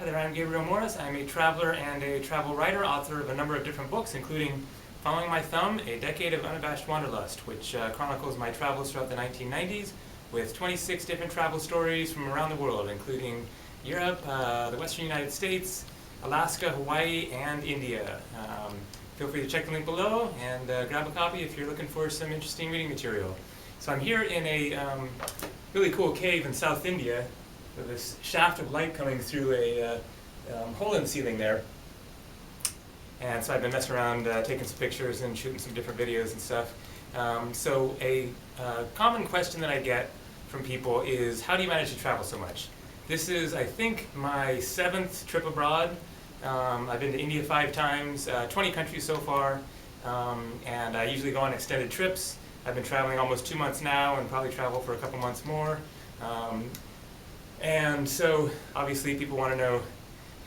Hi there, I'm Gabriel Morris. I'm a traveler and a travel writer, author of a number of different books, including Following My Thumb, A Decade of Unabashed Wanderlust, which chronicles my travels throughout the 1990s with 26 different travel stories from around the world, including Europe, the Western United States, Alaska, Hawaii, and India. Feel free to check the link below and grab a copy if you're looking for some interesting reading material. So I'm here in a really cool cave in South India with this shaft of light coming through a hole in the ceiling there. And so I've been messing around taking some pictures and shooting some different videos and stuff. So a common question that I get from people is, how do you manage to travel so much? This is, I think, my 7th trip abroad. I've been to India 5 times, 20 countries so far, and I usually go on extended trips. I've been traveling almost 2 months now and probably travel for a couple months more. And so obviously people want to know,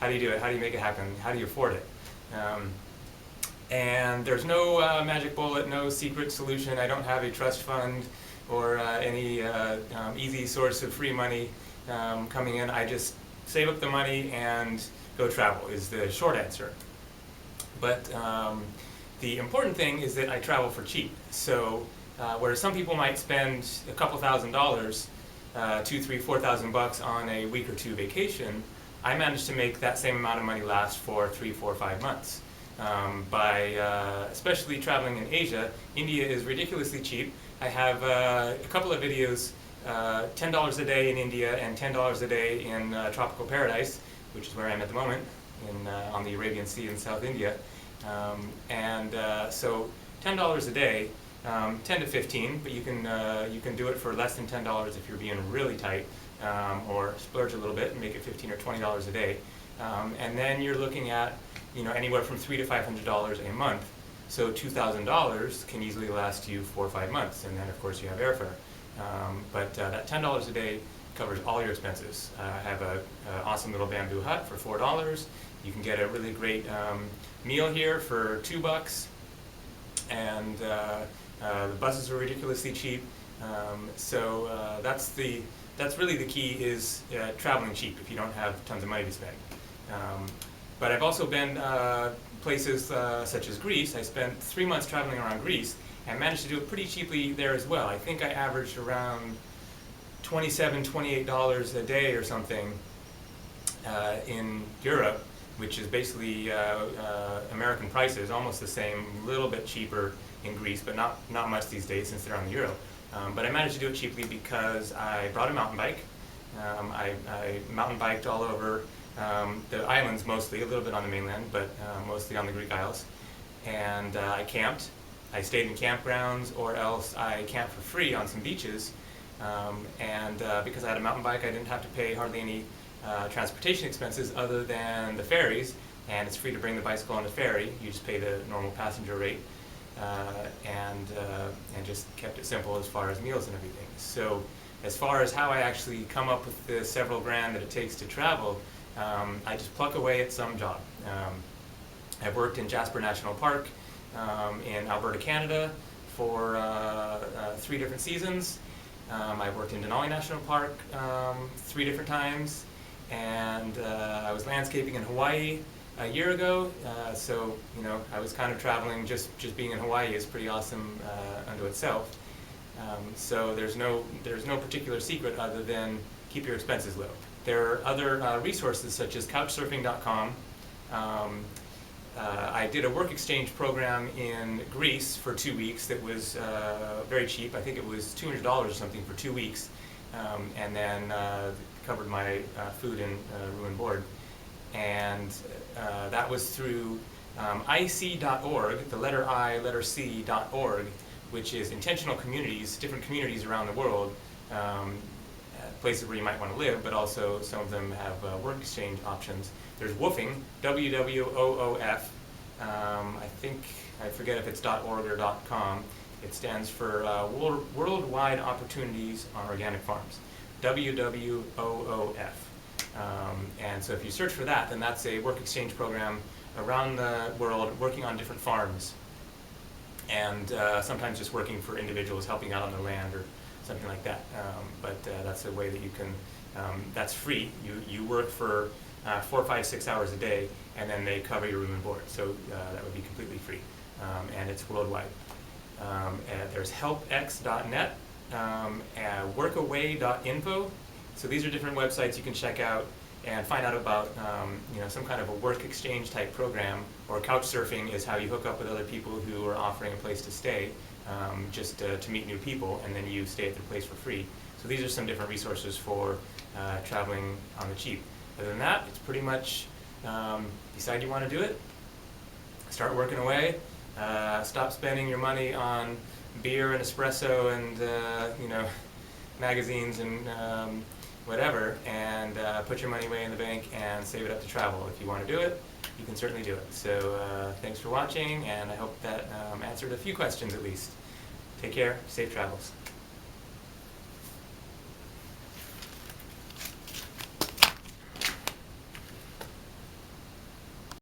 how do you do it? How do you make it happen? How do you afford it? And there's no magic bullet, no secret solution. I don't have a trust fund or any easy source of free money coming in. I just save up the money and go travel is the short answer. But the important thing is that I travel for cheap. So whereas some people might spend a couple $1,000s, $2,000, $3,000, $4,000 on a week or 2 vacation, I managed to make that same amount of money last for 3, 4, 5 months. Especially traveling in Asia, India is ridiculously cheap. I have a couple of videos, $10 a day in India and $10 a day in tropical paradise, which is where I am at the moment, on the Arabian Sea in South India. So $10 a day, 10 to 15, but you can do it for less than $10 if you're being really tight, or splurge a little bit and make it $15 or $20 a day. And then you're looking at anywhere from $300 to $500 a month. So $2,000 can easily last you 4 or 5 months, and then of course you have airfare. But that $10 a day covers all your expenses. I have an awesome little bamboo hut for $4. You can get a really great meal here for $2, and the buses are ridiculously cheap. That's really the key, is traveling cheap if you don't have tons of money to spend. But I've also been places such as Greece. I spent 3 months traveling around Greece and managed to do it pretty cheaply there as well. I think I averaged around $27, $28 a day or something in Europe, which is basically American prices, almost the same, a little bit cheaper in Greece, but not much these days since they're on the euro. But I managed to do it cheaply because I brought a mountain bike. I mountain biked all over the islands mostly, a little bit on the mainland, but mostly on the Greek Isles. And I camped. I stayed in campgrounds, or else I camped for free on some beaches. Because I had a mountain bike, I didn't have to pay hardly any transportation expenses other than the ferries, and it's free to bring the bicycle on the ferry. You just pay the normal passenger rate, and just kept it simple as far as meals and everything. So as far as how I actually come up with the several grand that it takes to travel, I just pluck away at some job. I've worked in Jasper National Park in Alberta, Canada for 3 different seasons. I worked in Denali National Park 3 different times, and I was landscaping in Hawaii a year ago. So I was kind of traveling. Just being in Hawaii is pretty awesome unto itself. So there's no particular secret other than keep your expenses low. There are other resources such as couchsurfing.com. I did a work exchange program in Greece for 2 weeks that was very cheap. I think it was $200 or something for 2 weeks, and then covered my food and room and board. And that was through IC.org, the letter I, letter C.org, which is intentional communities, different communities around the world, places where you might want to live, but also some of them have work exchange options. There's WWOOF, W-W-O-O-F. I forget if it's .org or .com. It stands for Worldwide Opportunities on Organic Farms, WWOOF. And so if you search for that, then that's a work exchange program around the world working on different farms, and sometimes just working for individuals helping out on their land or something like that. But that's a way that you can, that's free. You work for 4, 5, 6 hours a day, and then they cover your room and board. So that would be completely free, and it's worldwide. And there's helpx.net, workaway.info. So these are different websites you can check out and find out about some kind of a work exchange type program, or couch surfing is how you hook up with other people who are offering a place to stay, just to meet new people, and then you stay at their place for free. So these are some different resources for traveling on the cheap. Other than that, it's pretty much decide you want to do it, start working away, stop spending your money on beer and espresso and magazines and whatever, and put your money away in the bank and save it up to travel. If you want to do it, you can certainly do it. So thanks for watching, and I hope that answered a few questions at least. Take care, safe travels.